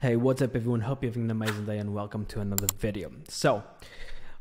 Hey, what's up everyone? Hope you're having an amazing day and welcome to another video. So,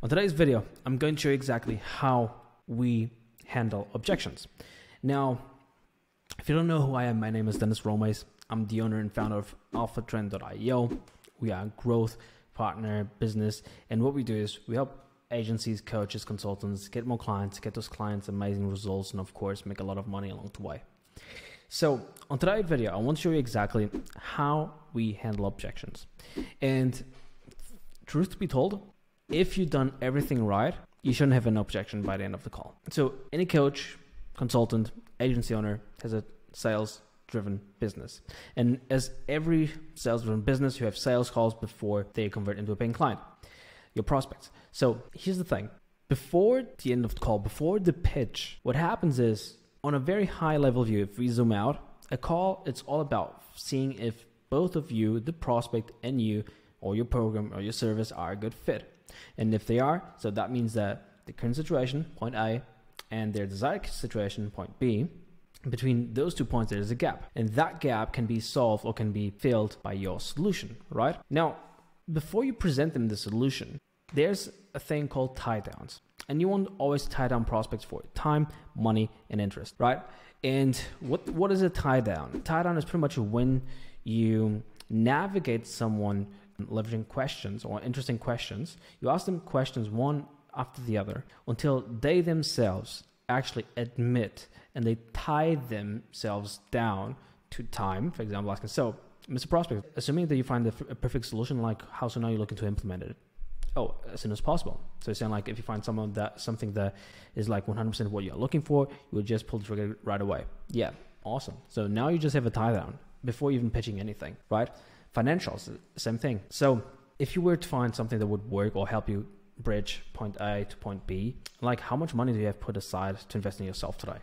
on today's video, I'm going to show you exactly how we handle objections. Now, if you don't know who I am, my name is Denis Rhomays. I'm the owner and founder of alphatrend.io. We are a growth partner business, and what we do is we help agencies, coaches, consultants get more clients, get those clients amazing results, and of course, make a lot of money along the way. So on today's video, I want to show you exactly how we handle objections. And truth to be told, if you've done everything right, you shouldn't have an objection by the end of the call. So any coach, consultant, agency owner has a sales-driven business. And as every sales-driven business, you have sales calls before they convert into a paying client, your prospects. So here's the thing. Before the end of the call, before the pitch, what happens is, on a very high level view, if we zoom out, a call, it's all about seeing if both of you, the prospect and you, or your program or your service are a good fit. And if they are, so that means that the current situation, point A, and their desired situation, point B, between those 2 points, there is a gap. And that gap can be solved or can be filled by your solution, right? Now, before you present them the solution, there's a thing called tie downs. And you want to always tie down prospects for time, money, and interest, right? And what is a tie down? Tie down is pretty much when you navigate someone leveraging questions or interesting questions. You ask them questions one after the other until they themselves actually admit and they tie themselves down to time. For example, asking, so Mr. Prospect, assuming that you find a perfect solution, like how soon are you looking to implement it? Oh, as soon as possible. So it's saying like if you find something that is like 100% what you're looking for, you would just pull the trigger right away. Yeah, awesome. So now you just have a tie down before even pitching anything, right? Financials, same thing. So if you were to find something that would work or help you bridge point A to point B, like how much money do you have put aside to invest in yourself today?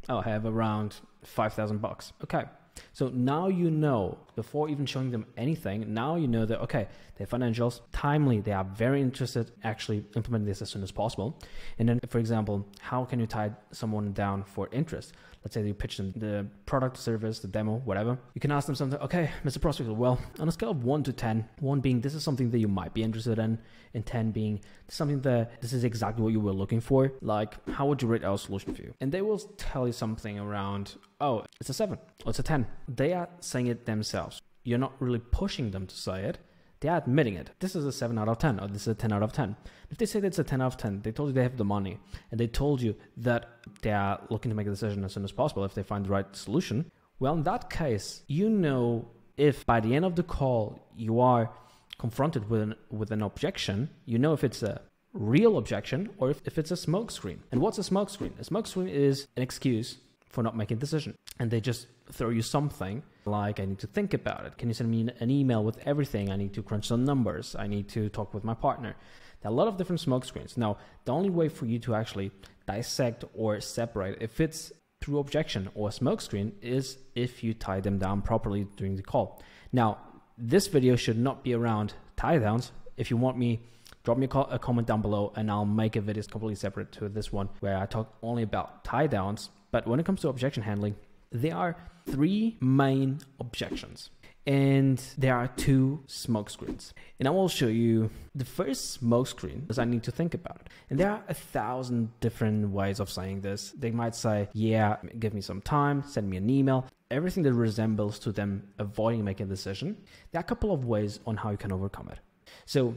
Oh, I have around $5,000. Okay. So now you know, before even showing them anything, now you know that, okay, their financials, timely, they are very interested actually implementing this as soon as possible. And then, for example, how can you tie someone down for interest? Let's say you pitch them the product, service, the demo, whatever. You can ask them something, okay, Mr. Prospect, well, on a scale of 1 to 10, 1 being this is something that you might be interested in, and 10 being something that this is exactly what you were looking for, like how would you rate our solution for you? And they will tell you something around, oh, it's a 7 or it's a 10. They are saying it themselves. You're not really pushing them to say it. They are admitting it. This is a 7 out of 10 or this is a 10 out of 10. If they say that it's a 10 out of 10, they told you they have the money and they told you that they are looking to make a decision as soon as possible if they find the right solution. Well, in that case, you know if by the end of the call you are confronted with an objection, you know if it's a real objection or if it's a smokescreen. And what's a smokescreen? A smokescreen is an excuse for not making a decision. And they just throw you something like, I need to think about it. Can you send me an email with everything? I need to crunch some numbers. I need to talk with my partner. There are a lot of different smoke screens. Now, the only way for you to actually dissect or separate if it's through objection or smoke screen is if you tie them down properly during the call. Now, this video should not be around tie downs. If you want me, drop me a comment down below and I'll make a video completely separate to this one where I talk only about tie downs. But when it comes to objection handling, there are 3 main objections and there are 2 smoke screens. And I will show you the first smoke screen as I need to think about it. And there are 1,000 different ways of saying this. They might say, yeah, give me some time, send me an email, everything that resembles to them avoiding making a decision. There are a couple of ways on how you can overcome it. So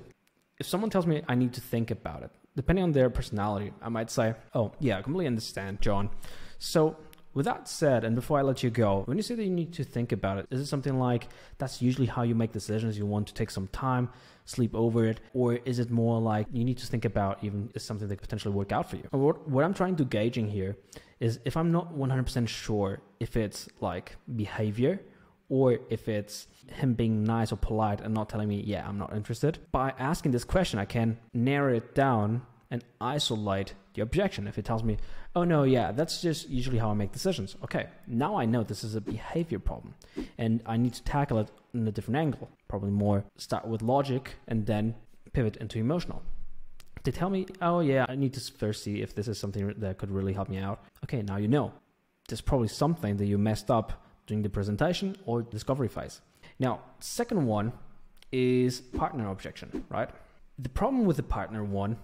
if someone tells me I need to think about it, depending on their personality, I might say, oh yeah, I completely understand, John. So with that said, and before I let you go, when you say that you need to think about it, is it something like that's usually how you make decisions? You want to take some time, sleep over it? Or is it more like you need to think about even is something that could potentially work out for you? What I'm trying to gauge in here is if I'm not 100% sure if it's like behavior or if it's him being nice or polite and not telling me, yeah, I'm not interested. By asking this question, I can narrow it down and isolate the objection. If it tells me, oh no, yeah, that's just usually how I make decisions. Okay, now I know this is a behavior problem and I need to tackle it in a different angle. Probably more start with logic and then pivot into emotional. If they tell me, oh yeah, I need to first see if this is something that could really help me out. Okay, now you know. There's probably something that you messed up during the presentation or discovery phase. Now, second one is partner objection, right? The problem with the partner one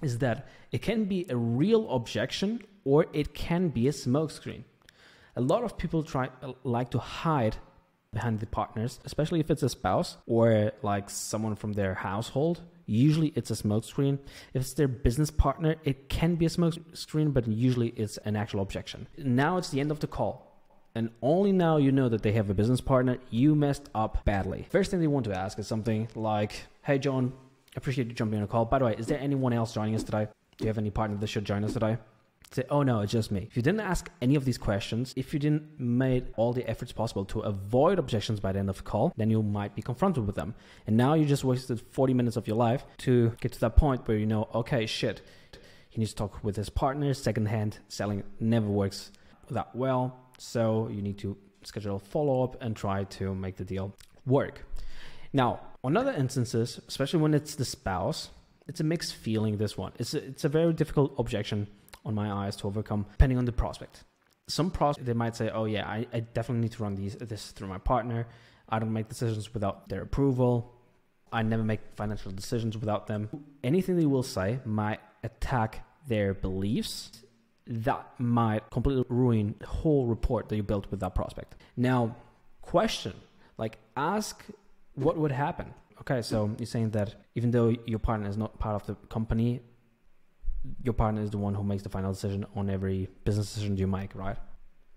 is that it can be a real objection or it can be a smokescreen. A lot of people like to hide behind the partners, especially if it's a spouse or like someone from their household. Usually it's a smokescreen. If it's their business partner, it can be a smokescreen, but usually it's an actual objection. Now it's the end of the call. And only now you know that they have a business partner, you messed up badly. First thing they want to ask is something like, hey, John, appreciate you jumping on a call. By the way, is there anyone else joining us today? Do you have any partner that should join us today? Say, oh no, it's just me. If you didn't ask any of these questions, if you didn't make all the efforts possible to avoid objections by the end of the call, then you might be confronted with them. And now you just wasted 40 minutes of your life to get to that point where you know, okay, shit, he needs to talk with his partner. Secondhand selling never works that well. So you need to schedule a follow-up and try to make the deal work. Now, on other instances, especially when it's the spouse, it's a mixed feeling, this one. It's a very difficult objection on my eyes to overcome, depending on the prospect. Some prospects, they might say, oh yeah, I definitely need to run this through my partner. I don't make decisions without their approval. I never make financial decisions without them. Anything they will say might attack their beliefs. That might completely ruin the whole report that you built with that prospect. Now, question, like ask what would happen. Okay, so you're saying that even though your partner is not part of the company, your partner is the one who makes the final decision on every business decision you make, right?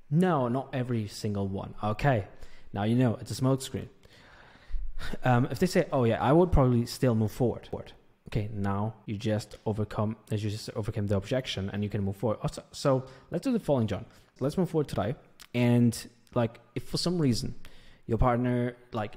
No, not every single one. Okay, now you know it's a smokescreen. If they say, oh yeah, I would probably still move forward. Okay, now you just overcome the objection and you can move forward. So let's do the following, John. Let's move forward today. And like, if for some reason your partner, like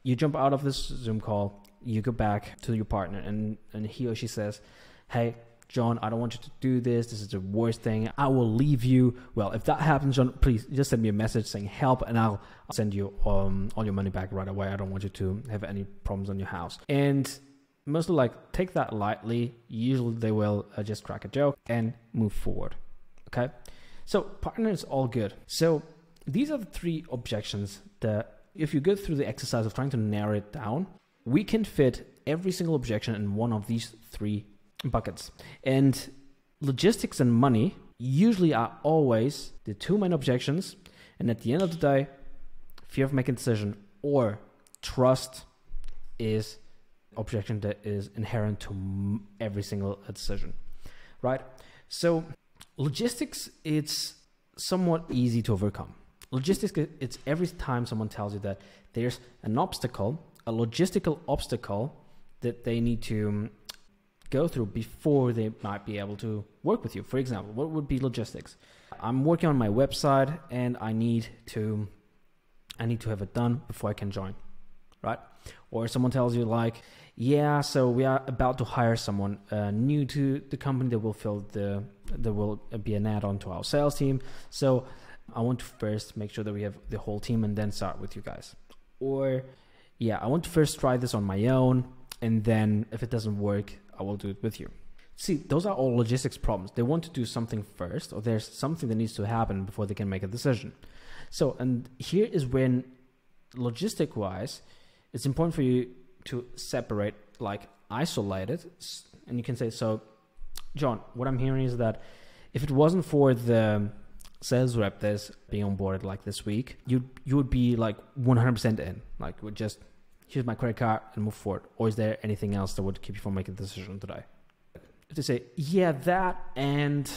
you jump out of this Zoom call, you go back to your partner and he or she says, hey, John, I don't want you to do this. This is the worst thing. I will leave you. Well, if that happens, John, please just send me a message saying help and I'll send you all your money back right away. I don't want you to have any problems on your house. And mostly like take that lightly. Usually they will just crack a joke and move forward. Okay. So partner is all good. So these are the three objections that if you go through the exercise of trying to narrow it down, we can fit every single objection in one of these three buckets. And logistics and money usually are always the two main objections. And at the end of the day, fear of making a decision or trust is objection that is inherent to every single decision, right? So logistics, it's somewhat easy to overcome. Logistics, it's every time someone tells you that there's an obstacle, a logistical obstacle that they need to go through before they might be able to work with you. For example, what would be logistics? I'm working on my website and I need to have it done before I can join, right? Or someone tells you like, yeah, so we are about to hire someone new to the company that will be an add-on to our sales team. So I want to first make sure that we have the whole team and then start with you guys. Or yeah, I want to first try this on my own and then if it doesn't work, I will do it with you. See, those are all logistics problems. They want to do something first, or there's something that needs to happen before they can make a decision. So, and here is when logistic-wise, it's important for you to separate, like isolate it. And you can say, so John, what I'm hearing is that if it wasn't for the sales rep that's being onboarded like this week, you would be like 100% in, like would just here's my credit card and move forward. Or is there anything else that would keep you from making the decision today? If they say, yeah, that and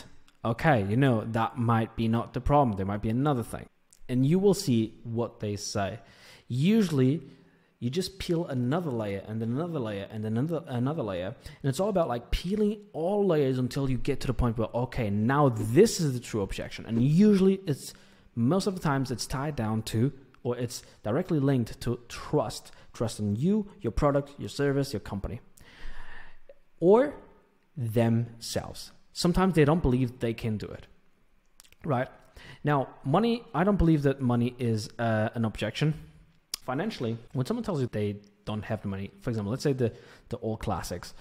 okay, you know, that might be not the problem. There might be another thing. And you will see what they say. Usually you just peel another layer and then another layer and then another layer. And it's all about like peeling all layers until you get to the point where, okay, now this is the true objection. And usually most of the times it's tied down to, or it's directly linked to trust in you, your product, your service, your company, or themselves. Sometimes they don't believe they can do it, right? Now, money, I don't believe that money is an objection. financially, when someone tells you they don't have the money, for example, let's say the old classics,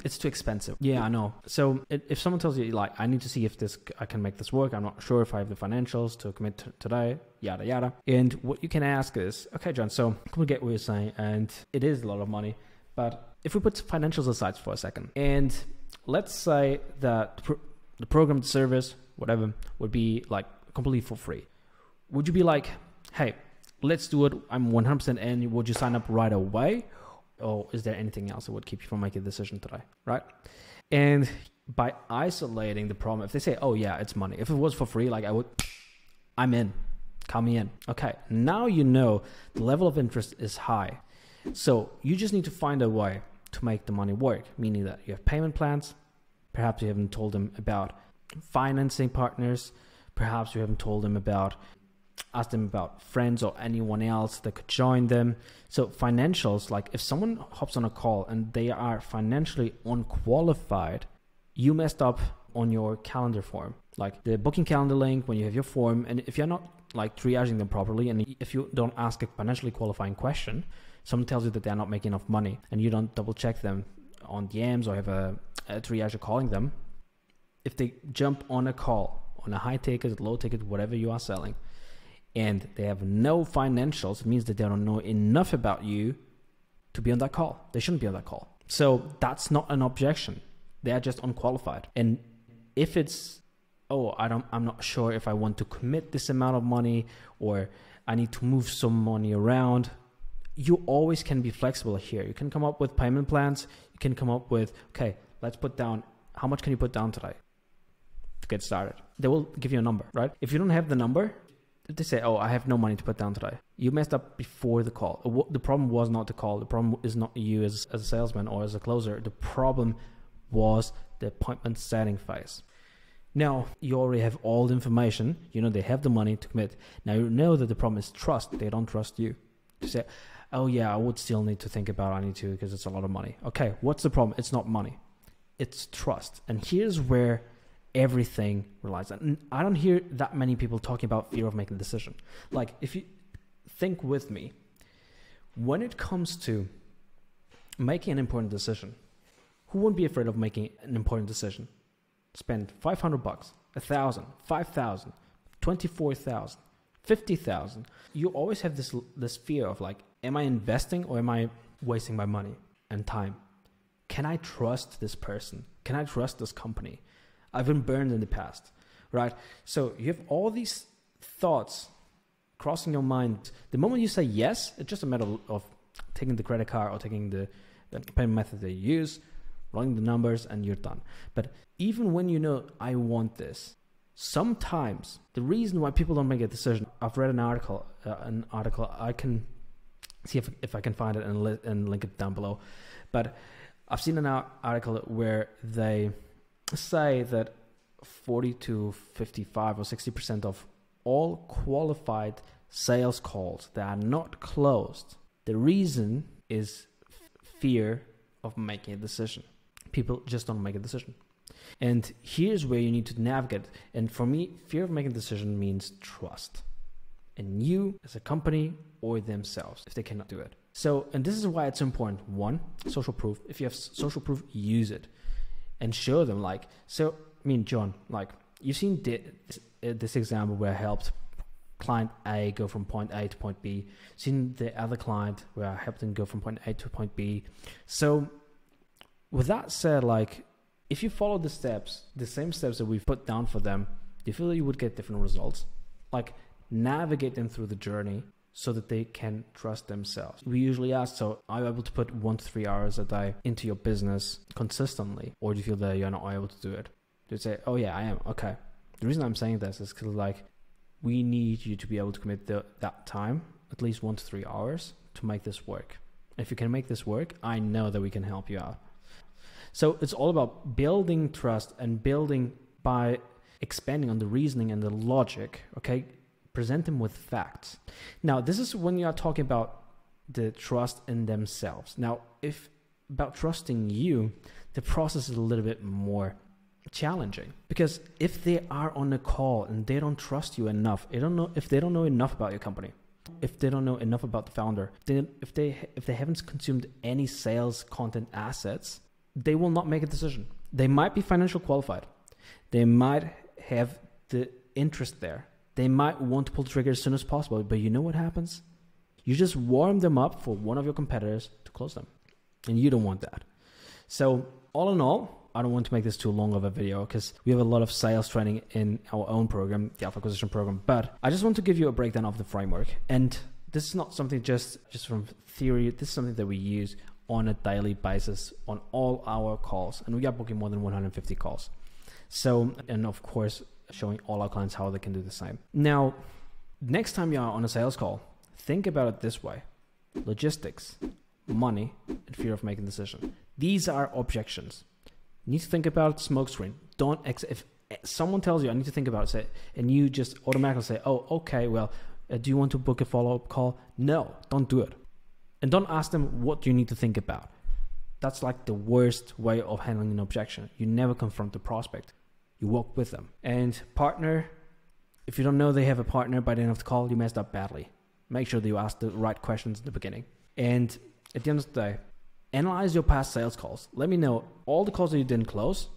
it's too expensive. Yeah, I know. So if someone tells you like, I need to see if I can make this work, I'm not sure if I have the financials to commit today, yada, yada. And what you can ask is, okay, John, so we get what you're saying, and it is a lot of money, but if we put financials aside for a second, and let's say that the program, the service, whatever, would be like completely for free. Would you be like, hey, let's do it, I'm 100% in, would you sign up right away? Or is there anything else that would keep you from making a decision today, right? And by isolating the problem, if they say, oh yeah, it's money. If it was for free, like I'm in, count me in. Okay, now you know the level of interest is high. So you just need to find a way to make the money work, meaning that you have payment plans. Perhaps you haven't told them about financing partners. Perhaps you haven't told them about, ask them about friends or anyone else that could join them. So financials, like if someone hops on a call and they are financially unqualified, you messed up on your calendar form, like the booking calendar link when you have your form. And if you're not like triaging them properly, and if you don't ask a financially qualifying question, someone tells you that they're not making enough money and you don't double check them on DMs or have a triage calling them, if they jump on a call on a high ticket, low ticket, whatever you are selling, and they have no financials, it means that they don't know enough about you to be on that call. They shouldn't be on that call. So that's not an objection. They are just unqualified. And if it's, oh, I'm not sure if I want to commit this amount of money, or I need to move some money around, you always can be flexible here. You can come up with payment plans. You can come up with, okay, let's put down, how much can you put down today to get started? They will give you a number, right? If you don't have the number, if they say, oh, I have no money to put down today, you messed up before the call. The problem was not the call. The problem is not you as a salesman or as a closer. The problem was the appointment setting phase. Now, you already have all the information. You know they have the money to commit. Now, you know that the problem is trust. They don't trust you. To say, oh, yeah, I would still need to think about it. I need to because it's a lot of money. Okay, what's the problem? It's not money. It's trust. And here's where everything relies on. I don't hear that many people talking about fear of making a decision. Like, if you think with me, when it comes to making an important decision, who wouldn't be afraid of making an important decision? Spend $500, 1,000, 5,000, 24,000, 50,000. You always have this fear of like, am I investing or am I wasting my money and time? Can I trust this person? Can I trust this company? I've been burned in the past, right? So you have all these thoughts crossing your mind. The moment you say yes, it's just a matter of taking the credit card or taking the payment method that you use, running the numbers, and you're done. But even when you know, I want this, sometimes the reason why people don't make a decision, I've read an article, I can see if I can find it and link it down below. But I've seen an article where they say that 40 to 55 or 60% of all qualified sales calls that are not closed, the reason is fear of making a decision. People just don't make a decision. And here's where you need to navigate. And for me, fear of making a decision means trust in you as a company or themselves if they cannot do it. So, and this is why it's important. One, social proof. If you have social proof, use it and show them. Like, so, I mean, John, like, you've seen this example where I helped client A go from point A to point B. Seen the other client where I helped them go from point A to point B. So with that said, like, if you follow the steps, the same steps that we've put down for them, do you feel that you would get different results? Like, navigate them through the journey so that they can trust themselves. We usually ask, so are you able to put 1 to 3 hours a day into your business consistently? Or do you feel that you're not able to do it? They say, oh yeah, I am. Okay. The reason I'm saying this is because, like, we need you to be able to commit that time, at least 1 to 3 hours, to make this work. If you can make this work, I know that we can help you out. So it's all about building trust and building by expanding on the reasoning and the logic, okay? Present them with facts. Now, this is when you are talking about the trust in themselves. Now, if about trusting you, the process is a little bit more challenging, because if they are on a call and they don't trust you enough, if they don't know enough about your company, If they don't know enough about the founder, if they haven't consumed any sales content assets, they will not make a decision. They might be financially qualified. They might have the interest there. They might want to pull the trigger as soon as possible, but you know what happens? You just warm them up for one of your competitors to close them. And you don't want that. So all in all, I don't want to make this too long of a video because we have a lot of sales training in our own program, the Alpha Acquisition program. But I just want to give you a breakdown of the framework. And this is not something just from theory. This is something that we use on a daily basis on all our calls. And we are booking more than 150 calls. So, and of course, showing all our clients how they can do the same. Now, next time you are on a sales call, think about it this way. Logistics, money, and fear of making a decision. These are objections. You need to think about smokescreen. If someone tells you, I need to think about it, and you just automatically say, oh, okay, well, do you want to book a follow-up call? No, don't do it. And don't ask them what you need to think about. That's like the worst way of handling an objection. You never confront the prospect. You walk with them. And partner, if you don't know they have a partner by the end of the call, you messed up badly. Make sure that you ask the right questions in the beginning. And at the end of the day, analyze your past sales calls. Let me know all the calls that you didn't close,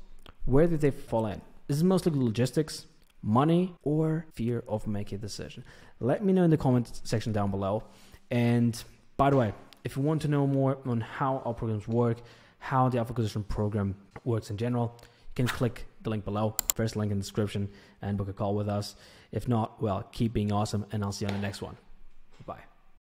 where did they fall in? Is it mostly logistics, money, or fear of making a decision? Let me know in the comment section down below. And by the way, if you want to know more on how our programs work, how the Alpha Acquisition program works in general, you can click the link below, first link in the description, and book a call with us. If not, well, keep being awesome, and I'll see you on the next one. Bye.